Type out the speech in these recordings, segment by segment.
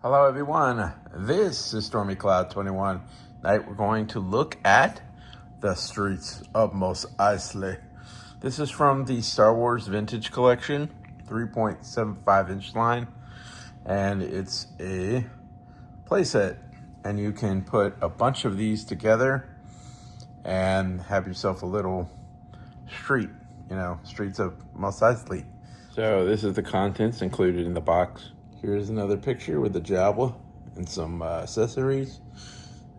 Hello everyone, this is Stormy Cloud 21. Tonight we're going to look at the streets of Mos Eisley. This is from the Star Wars Vintage Collection, 3.75 inch line, and it's a playset. And you can put a bunch of these together and have yourself a little street, streets of Mos Eisley. So this is the contents included in the box. Here's another picture with the Jawa and some accessories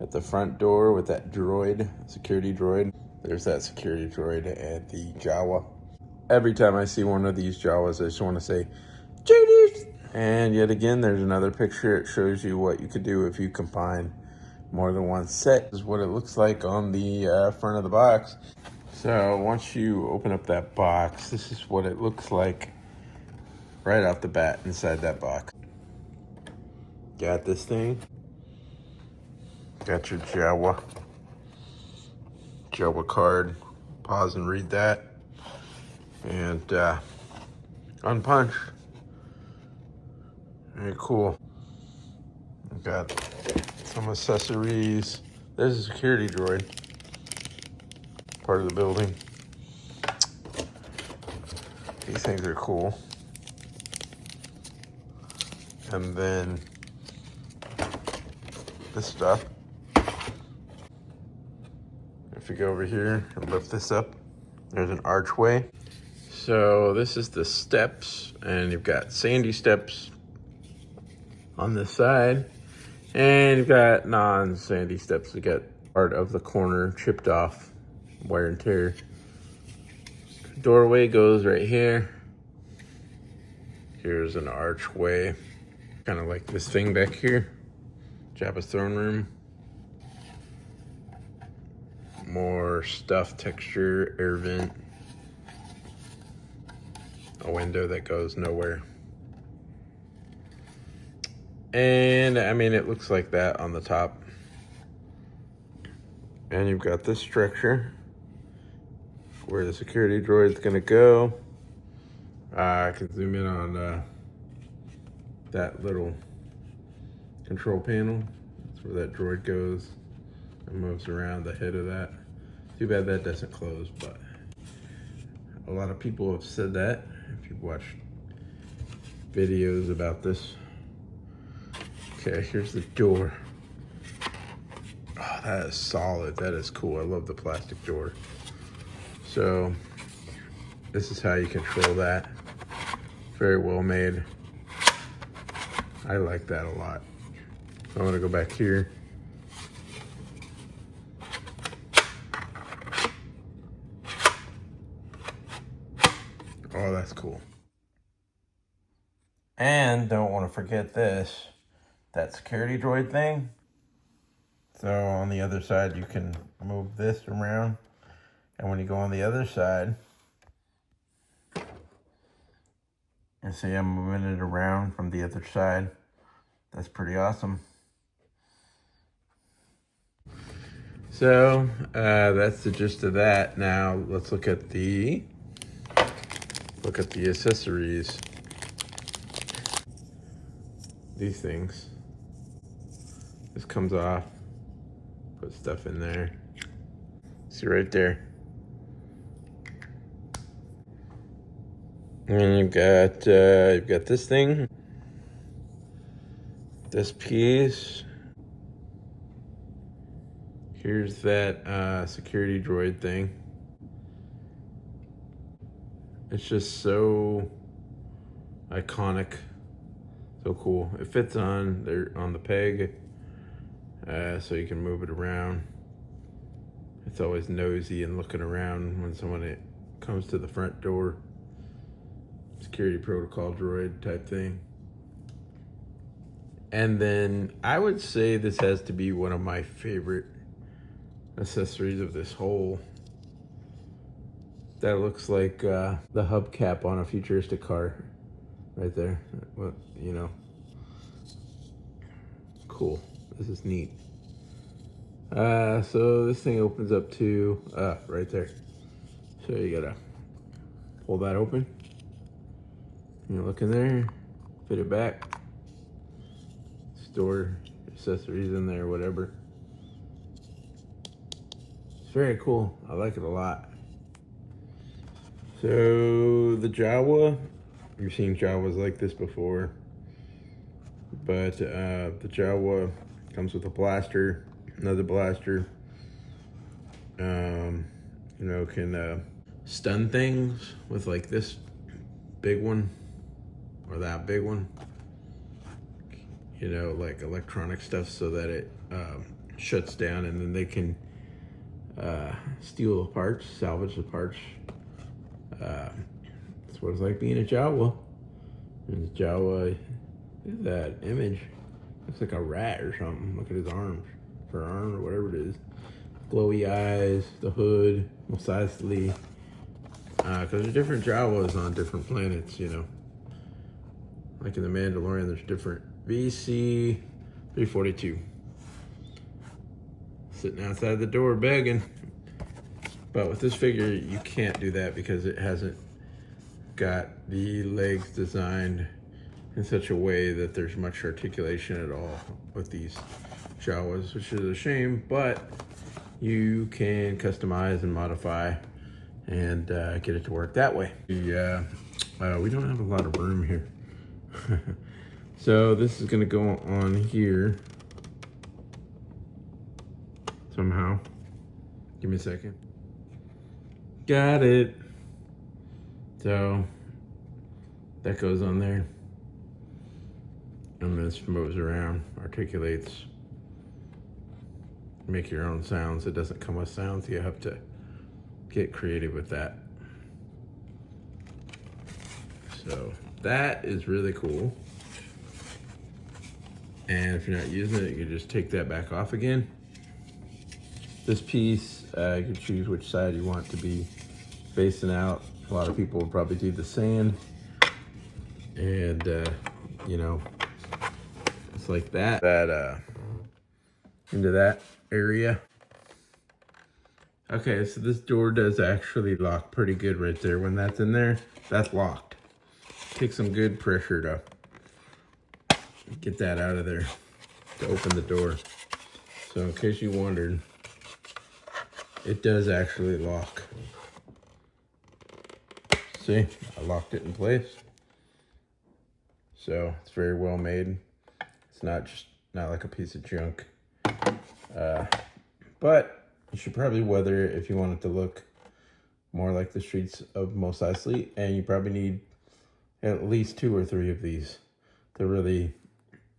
at the front door with that droid, security droid. There's that security droid and the Jawa. Every time I see one of these Jawas, I just want to say, Judy! And yet again, there's another picture. It shows you what you could do if you combine more than one set. This is what it looks like on the front of the box. So once you open up that box, this is what it looks like right off the bat inside that box. Got this thing. Got your Jawa card. Pause and read that. And unpunch. Very cool. Got some accessories. There's a security droid. Part of the building. These things are cool. And then this stuff. If you go over here and lift this up, there's an archway. So this is the steps, and you've got sandy steps on this side, and you've got non-sandy steps. You got part of the corner chipped off, wear and tear. Doorway goes right here. Here's an archway. Kind of like this thing back here, Jabba's throne room. More stuff, texture, air vent. A window that goes nowhere. And I mean, it looks like that on the top. And you've got this structure where the security droid's gonna go. I can zoom in on that little control panel. That's where that droid goes and moves around the head of that. Too bad that doesn't close, but a lot of people have said that if you've watched videos about this. Okay, here's the door. Oh, that is solid. That is cool. I love the plastic door. So this is how you control that. Very well made. I like that a lot. So I'm gonna go back here. Oh, that's cool. And don't want to forget this, that security droid thing. So on the other side, you can move this around. And when you go on the other side, you see I'm moving it around from the other side. That's pretty awesome. So that's the gist of that. Now let's look at the accessories. These things. This comes off. Put stuff in there. See right there. And you've got this thing. This piece. Here's that security droid thing. It's just so iconic, so cool. It fits on there on the peg, so you can move it around. It's always nosy and looking around when someone comes to the front door. Security protocol droid type thing. And then I would say this has to be one of my favorite accessories of this whole. That looks like the hubcap on a futuristic car right there. Well, cool. This is neat. So this thing opens up to right there. So you gotta pull that open. You look in there, fit it back. store accessories in there, whatever. It's very cool. I like it a lot. So the Jawa, you've seen Jawas like this before, but the Jawa comes with a blaster, another blaster. You know, can stun things with like this big one or that big one. You know, like electronic stuff, so that it shuts down, and then they can steal the parts, salvage the parts. That's what it's like being a Jawa. And the Jawa, look at that image. Looks like a rat or something. Look at his arms, or arm, or whatever it is. Glowy eyes, the hood, most Eisley. Because there's different Jawas on different planets, you know. Like in the Mandalorian, there's different VC 342. Sitting outside the door begging. But with this figure, you can't do that because it hasn't got the legs designed in such a way that there's much articulation at all with these Jawas, which is a shame, but you can customize and modify and get it to work that way. We don't have a lot of room here. So this is gonna go on here somehow. Give me a second. Got it. So that goes on there. And this moves around, articulates. Make your own sounds. It doesn't come with sounds. You have to get creative with that. So that is really cool. And if you're not using it, you can just take that back off again. This piece, you can choose which side you want to be facing out. A lot of people will probably do the sand. And, you know, it's like that. Into that area. Okay, so this door does actually lock pretty good right there. When that's in there, that's locked. Take some good pressure to get that out of there to open the door. So in case you wondered, it does actually lock. See, I locked it in place. So it's very well made. It's not like a piece of junk. But you should probably weather it if you want it to look more like the streets of Mos Eisley, and you probably need at least 2 or 3 of these to really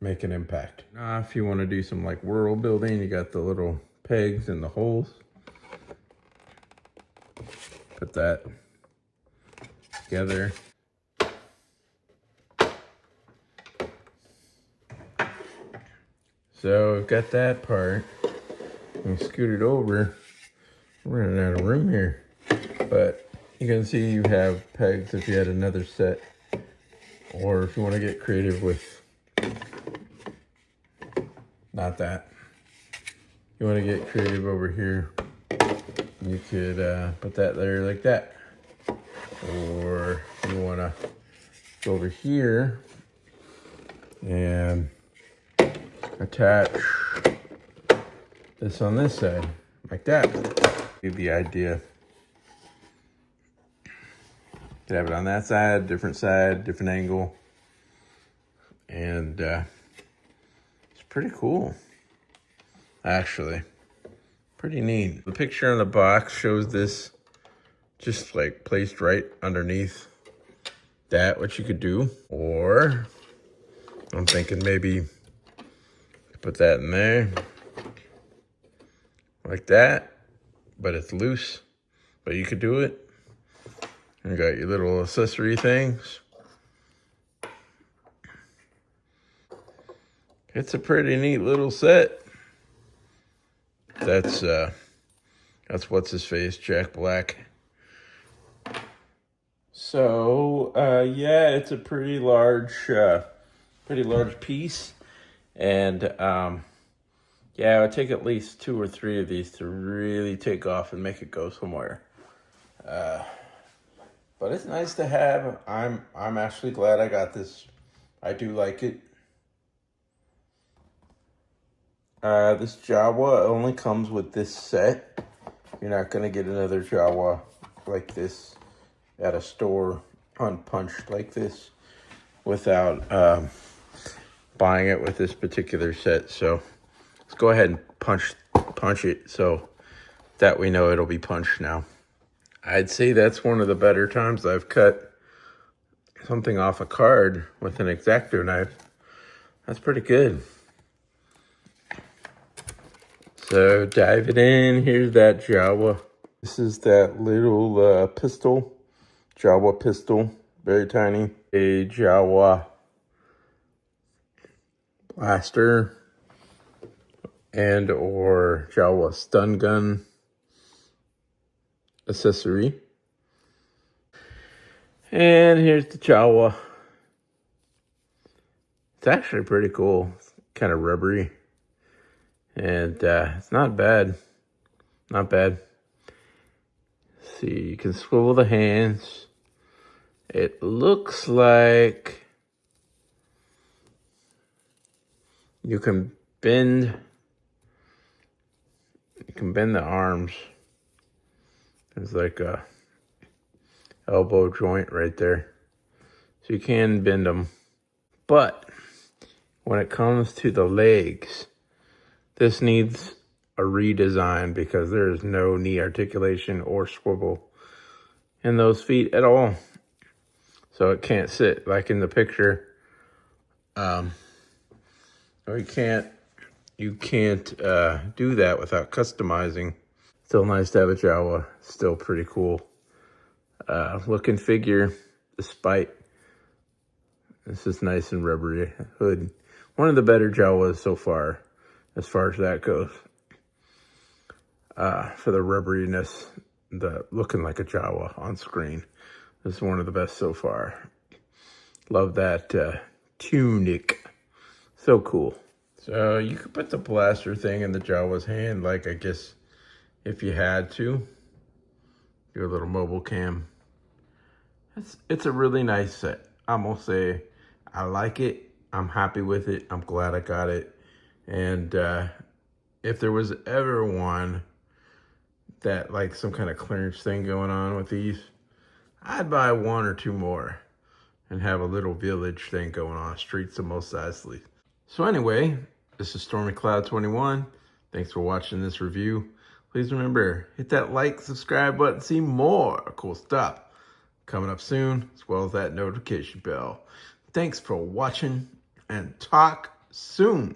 make an impact. Now, if you want to do some like world building, you got the little pegs and the holes. Put that together. So I've got that part. And scoot it over. We're running out of room here. But you can see you have pegs if you had another set. Or if you want to get creative with not that. You want to get creative over here. You could put that there like that. Or you want to go over here and attach this on this side, like that. Give the idea. You have it on that side, different angle. And it's pretty cool, actually. Pretty neat. The picture on the box shows this just like placed right underneath that, what you could do. Or I'm thinking maybe put that in there like that, but it's loose, but you could do it. And you got your little accessory things. It's a pretty neat little set. That's what's his face, Jack Black. So yeah, it's a pretty large piece, and yeah, it would take at least 2 or 3 of these to really take off and make it go somewhere. But it's nice to have. I'm actually glad I got this. I do like it. This Jawa only comes with this set. You're not gonna get another Jawa like this at a store unpunched like this without buying it with this particular set. So let's go ahead and punch it so that we know it'll be punched now. I'd say that's one of the better times I've cut something off a card with an X-Acto knife. That's pretty good. So dive it in. Here's that Jawa. This is that little pistol, Jawa pistol, very tiny. A Jawa blaster and or Jawa stun gun accessory. And here's the Jawa. It's actually pretty cool. It's kind of rubbery. And it's not bad. Not bad. See, you can swivel the hands. It looks like you can bend the arms. There's like a elbow joint right there. So you can bend them. But when it comes to the legs, this needs a redesign because there is no knee articulation or swivel in those feet at all. So it can't sit like in the picture. You can't do that without customizing. Still nice to have a Jawa. Still pretty cool looking figure, despite this is nice and rubbery hood. One of the better Jawas so far as that goes. For the rubberiness, the looking like a Jawa on screen. This is one of the best so far. Love that tunic. So cool. So you could put the blaster thing in the Jawa's hand, like I guess if you had to. Do a little mobile cam. It's a really nice set. I'm gonna say I like it. I'm happy with it. I'm glad I got it. And if there was ever one that like some kind of clearance thing going on with these, I'd buy one or two more and have a little village thing going on, streets of Mos Eisley. So anyway, this is Stormy Cloud 21. Thanks for watching this review. Please remember, hit that like, subscribe button, see more cool stuff coming up soon, as well as that notification bell. Thanks for watching and talk soon.